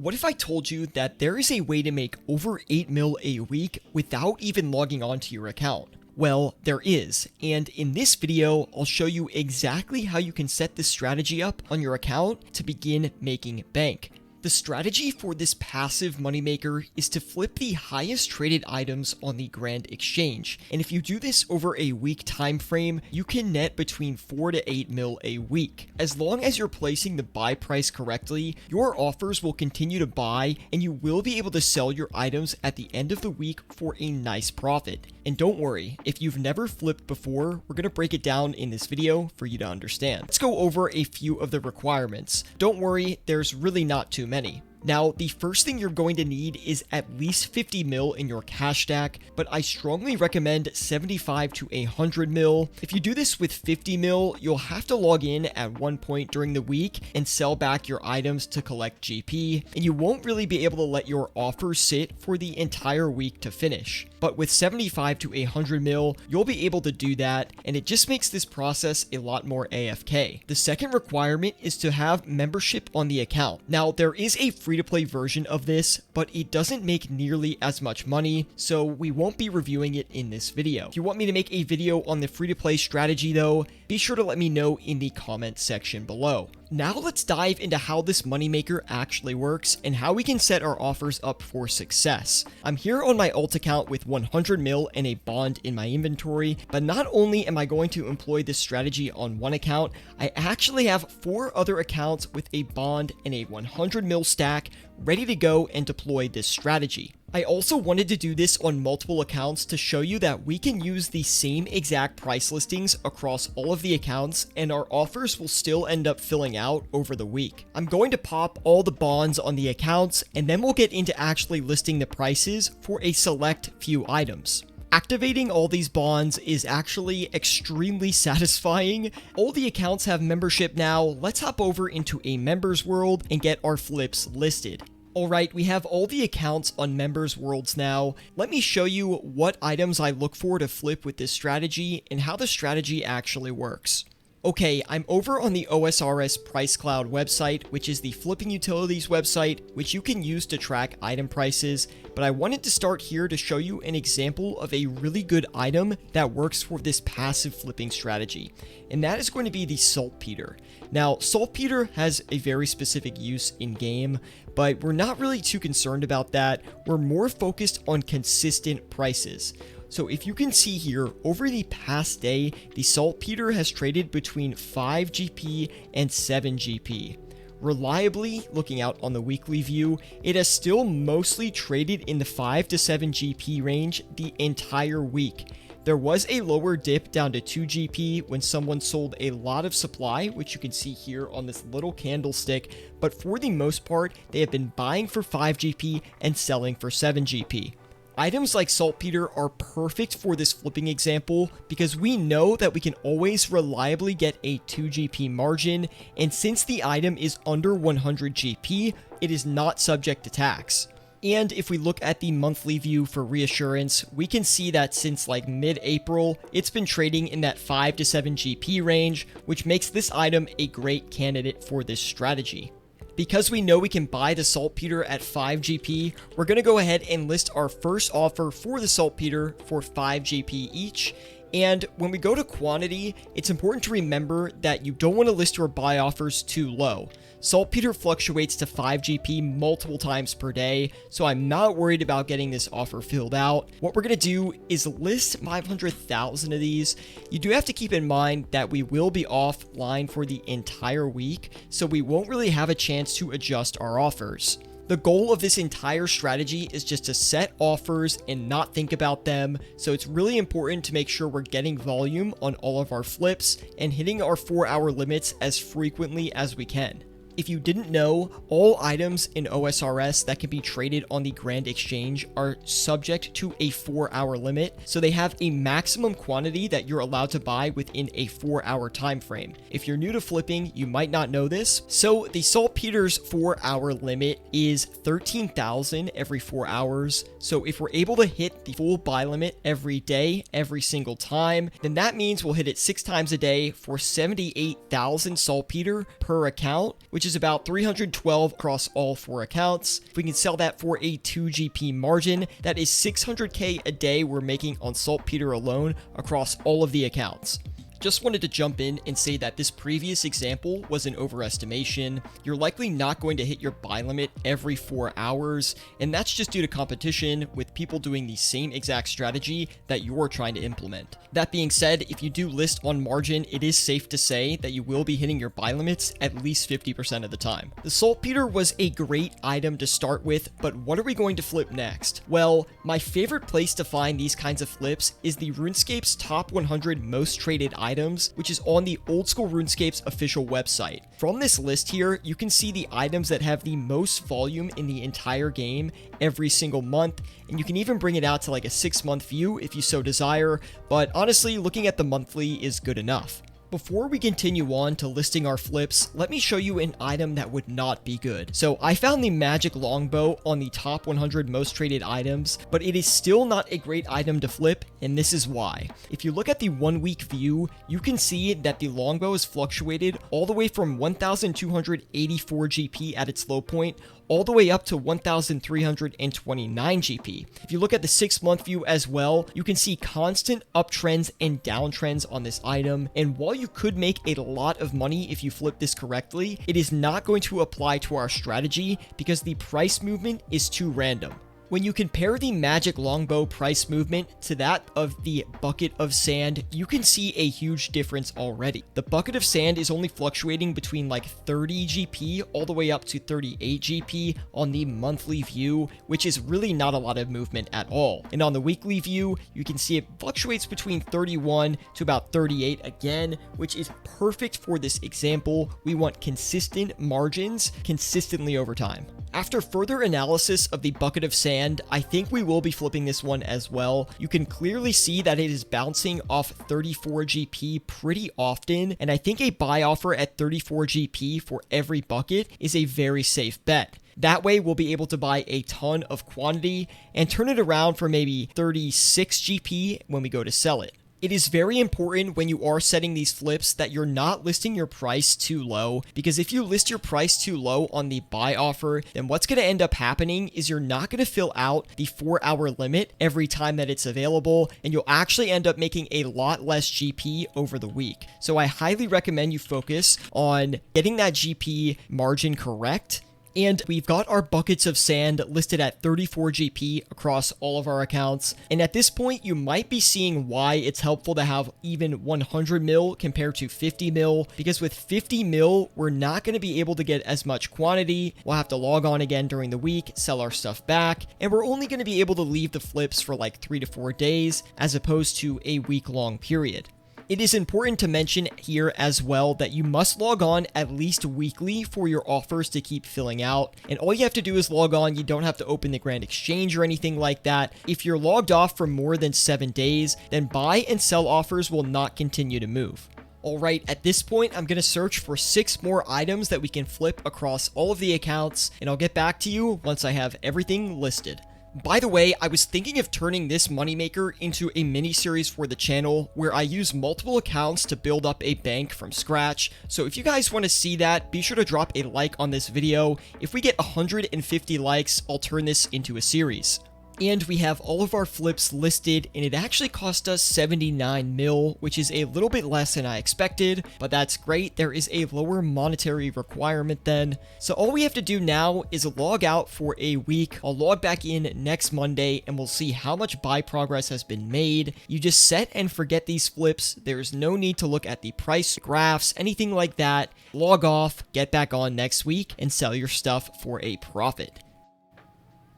What if I told you that there is a way to make over 8 mil a week without even logging onto your account? Well, there is, and in this video, I'll show you exactly how you can set this strategy up on your account to begin making bank. The strategy for this passive moneymaker is to flip the highest traded items on the Grand Exchange, and if you do this over a week time frame, you can net between 4 to 8 mil a week. As long as you're placing the buy price correctly, your offers will continue to buy, and you will be able to sell your items at the end of the week for a nice profit. And don't worry, if you've never flipped before, we're going to break it down in this video for you to understand. Let's go over a few of the requirements. Don't worry, there's really not too many. Now, the first thing you're going to need is at least 50 mil in your cash stack, but I strongly recommend 75 to 100 mil. If you do this with 50 mil, you'll have to log in at one point during the week and sell back your items to collect GP, and you won't really be able to let your offer sit for the entire week to finish. But with 75 to 100 mil, you'll be able to do that, and it just makes this process a lot more AFK. The second requirement is to have membership on the account. Now, there is a free-to-play version of this, but it doesn't make nearly as much money, so we won't be reviewing it in this video. If you want me to make a video on the free-to-play strategy though, be sure to let me know in the comment section below. Now let's dive into how this moneymaker actually works and how we can set our offers up for success. I'm here on my alt account with 100 mil and a bond in my inventory, but not only am I going to employ this strategy on one account, I actually have 4 other accounts with a bond and a 100 mil stack ready to go and deploy this strategy. I also wanted to do this on multiple accounts to show you that we can use the same exact price listings across all of the accounts and our offers will still end up filling out over the week. I'm going to pop all the bonds on the accounts and then we'll get into actually listing the prices for a select few items. Activating all these bonds is actually extremely satisfying. All the accounts have membership now. Let's hop over into a members world and get our flips listed. Alright, we have all the accounts on members worlds now. Let me show you what items I look for to flip with this strategy and how the strategy actually works. Okay, I'm over on the OSRS Price Cloud website, which is the flipping utilities website, which you can use to track item prices, but I wanted to start here to show you an example of a really good item that works for this passive flipping strategy, and that is going to be the saltpeter. Now, saltpeter has a very specific use in game, but we're not really too concerned about that. We're more focused on consistent prices. So if you can see here, over the past day, the saltpeter has traded between 5 GP and 7 GP. Reliably, looking out on the weekly view, it has still mostly traded in the 5 to 7 GP range the entire week. There was a lower dip down to 2 GP when someone sold a lot of supply, which you can see here on this little candlestick, but for the most part, they have been buying for 5 GP and selling for 7 GP. Items like saltpeter are perfect for this flipping example because we know that we can always reliably get a 2 GP margin, and since the item is under 100 GP, it is not subject to tax. And if we look at the monthly view for reassurance, we can see that since like mid-April, it's been trading in that 5 to 7 GP range, which makes this item a great candidate for this strategy. Because we know we can buy the saltpeter at 5 GP, we're going to go ahead and list our first offer for the saltpeter for 5 GP each. And when we go to quantity, it's important to remember that you don't want to list your buy offers too low. Saltpeter fluctuates to 5 GP multiple times per day, so I'm not worried about getting this offer filled out. What we're going to do is list 500,000 of these. You do have to keep in mind that we will be offline for the entire week, so we won't really have a chance to adjust our offers. The goal of this entire strategy is just to set offers and not think about them, so it's really important to make sure we're getting volume on all of our flips and hitting our 4-hour limits as frequently as we can. If you didn't know, all items in OSRS that can be traded on the Grand Exchange are subject to a 4-hour limit, so they have a maximum quantity that you're allowed to buy within a 4-hour time frame. If you're new to flipping, you might not know this. So the saltpeter's 4-hour limit is 13,000 every 4 hours. So if we're able to hit the full buy limit every day, every single time, then that means we'll hit it 6 times a day for 78,000 saltpeter per account, which is is about 312 across all 4 accounts. If we can sell that for a 2 GP margin, that is 600k a day we're making on saltpeter alone across all of the accounts. Just wanted to jump in and say that this previous example was an overestimation. You're likely not going to hit your buy limit every 4 hours, and that's just due to competition with people doing the same exact strategy that you're trying to implement. That being said, if you do list on margin, it is safe to say that you will be hitting your buy limits at least 50% of the time. The saltpeter was a great item to start with, but what are we going to flip next? Well, my favorite place to find these kinds of flips is the RuneScape's top 100 most traded items, which is on the Old School RuneScape's official website. From this list here, you can see the items that have the most volume in the entire game every single month, and you can even bring it out to like a 6-month view if you so desire, but honestly, looking at the monthly is good enough. Before we continue on to listing our flips, let me show you an item that would not be good. So I found the magic longbow on the top 100 most traded items, but it is still not a great item to flip, and this is why. If you look at the 1 week view, you can see that the longbow has fluctuated all the way from 1,284 GP at its low point all the way up to 1,329 GP. If you look at the 6-month view as well, you can see constant uptrends and downtrends on this item, and while you could make a lot of money if you flip this correctly, it is not going to apply to our strategy because the price movement is too random. When you compare the magic longbow price movement to that of the bucket of sand, you can see a huge difference already. The bucket of sand is only fluctuating between like 30 GP all the way up to 38 GP on the monthly view, which is really not a lot of movement at all. And on the weekly view, you can see it fluctuates between 31 to about 38 again, which is perfect for this example. We want consistent margins consistently over time. After further analysis of the bucket of sand, I think we will be flipping this one as well. You can clearly see that it is bouncing off 34 GP pretty often, and I think a buy offer at 34 GP for every bucket is a very safe bet. That way, we'll be able to buy a ton of quantity and turn it around for maybe 36 GP when we go to sell it. It is very important when you are setting these flips that you're not listing your price too low, because if you list your price too low on the buy offer, then what's going to end up happening is you're not going to fill out the 4-hour limit every time that it's available, and you'll actually end up making a lot less GP over the week. So I highly recommend you focus on getting that GP margin correct. And we've got our buckets of sand listed at 34 GP across all of our accounts. And at this point, you might be seeing why it's helpful to have even 100 mil compared to 50 mil, because with 50 mil, we're not going to be able to get as much quantity. We'll have to log on again during the week, sell our stuff back, and we're only going to be able to leave the flips for like 3 to 4 days as opposed to a week-long period. It is important to mention here as well that you must log on at least weekly for your offers to keep filling out. And all you have to do is log on. You don't have to open the Grand Exchange or anything like that. If you're logged off for more than 7 days, then buy and sell offers will not continue to move. Alright, at this point, I'm going to search for 6 more items that we can flip across all of the accounts, and I'll get back to you once I have everything listed. By the way, I was thinking of turning this moneymaker into a mini-series for the channel where I use multiple accounts to build up a bank from scratch. So if you guys want to see that, be sure to drop a like on this video. If we get 150 likes, I'll turn this into a series. And we have all of our flips listed, and it actually cost us 79 mil, which is a little bit less than I expected, but that's great. There is a lower monetary requirement then. So all we have to do now is log out for a week. I'll log back in next Monday, and we'll see how much buy progress has been made. You just set and forget these flips. There's no need to look at the price graphs, anything like that. Log off, get back on next week, and sell your stuff for a profit.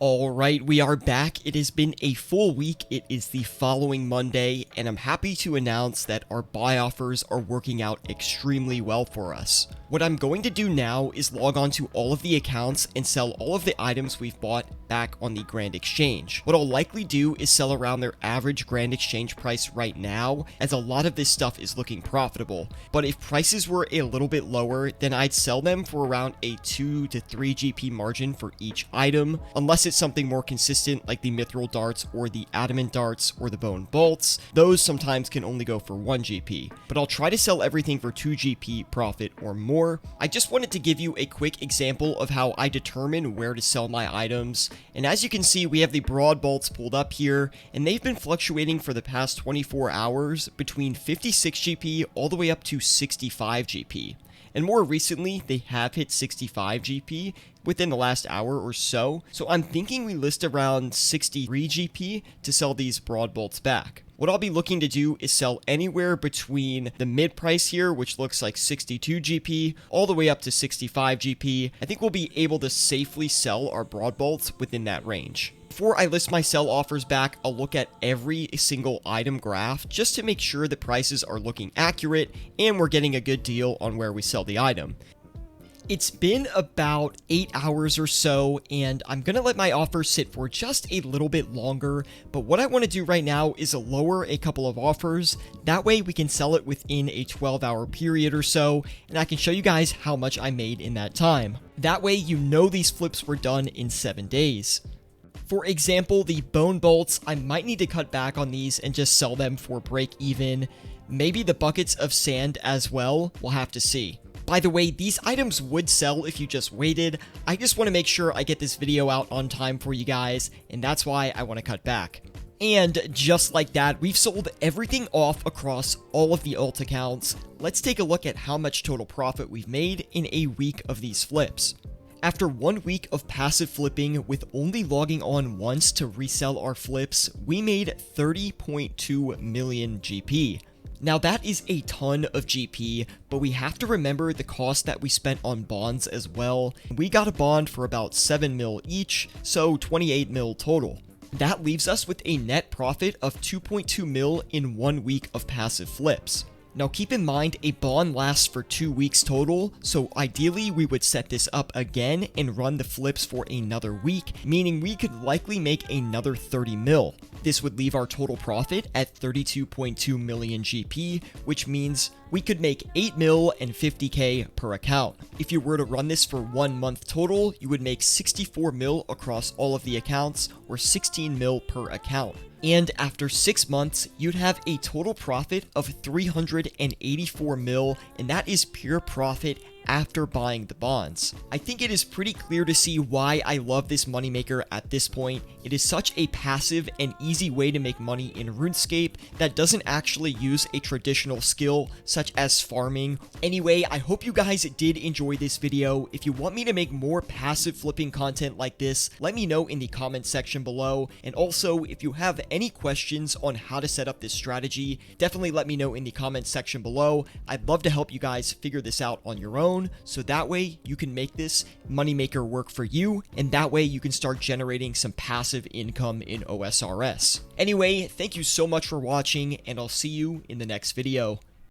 Alright, we are back. It has been a full week. It is the following Monday, and I'm happy to announce that our buy offers are working out extremely well for us. What I'm going to do now is log on to all of the accounts and sell all of the items we've bought back on the Grand Exchange. What I'll likely do is sell around their average Grand Exchange price right now, as a lot of this stuff is looking profitable. But if prices were a little bit lower, then I'd sell them for around a 2 to 3 GP margin for each item, unless it's something more consistent like the mithril darts or the adamant darts or the bone bolts. Those sometimes can only go for 1 GP, but I'll try to sell everything for 2 GP profit or more. more. I just wanted to give you a quick example of how I determine where to sell my items. And as you can see, we have the broad bolts pulled up here, and they've been fluctuating for the past 24 hours between 56 GP all the way up to 65 GP. And more recently, they have hit 65 GP within the last hour or so. So I'm thinking we list around 63 GP to sell these broad bolts back. What I'll be looking to do is sell anywhere between the mid price here, which looks like 62 GP, all the way up to 65 GP. I think we'll be able to safely sell our broad bolts within that range. Before I list my sell offers back, I'll look at every single item graph just to make sure the prices are looking accurate and we're getting a good deal on where we sell the item. It's been about 8 hours or so, and I'm going to let my offer sit for just a little bit longer, but what I want to do right now is lower a couple of offers. That way we can sell it within a 12-hour period or so, and I can show you guys how much I made in that time. That way you know these flips were done in 7 days. For example, the bone bolts, I might need to cut back on these and just sell them for break even. Maybe the buckets of sand as well, we'll have to see. By the way, these items would sell if you just waited. I just want to make sure I get this video out on time for you guys, and that's why I want to cut back. And just like that, we've sold everything off across all of the alt accounts. Let's take a look at how much total profit we've made in a week of these flips. After 1 week of passive flipping with only logging on once to resell our flips, we made 30.2 million GP. Now that is a ton of GP, but we have to remember the cost that we spent on bonds as well. We got a bond for about 7 mil each, so 28 mil total. That leaves us with a net profit of 2.2 mil in 1 week of passive flips. Now keep in mind, a bond lasts for 2 weeks total, so ideally we would set this up again and run the flips for another week, meaning we could likely make another 30 mil. This would leave our total profit at 32.2 million GP, which means we could make 8 mil and 50k per account. If you were to run this for 1 month total, you would make 64 mil across all of the accounts, or 16 mil per account. And after 6 months, you'd have a total profit of 384 mil, and that is pure profit after buying the bonds. I think it is pretty clear to see why I love this moneymaker at this point. It is such a passive and easy way to make money in RuneScape that doesn't actually use a traditional skill such as farming. Anyway, I hope you guys did enjoy this video. If you want me to make more passive flipping content like this, let me know in the comment section below. And also, if you have any questions on how to set up this strategy, definitely let me know in the comment section below. I'd love to help you guys figure this out on your own, so that way you can make this moneymaker work for you, and that way you can start generating some passive income in OSRS. Anyway, thank you so much for watching, and I'll see you in the next video.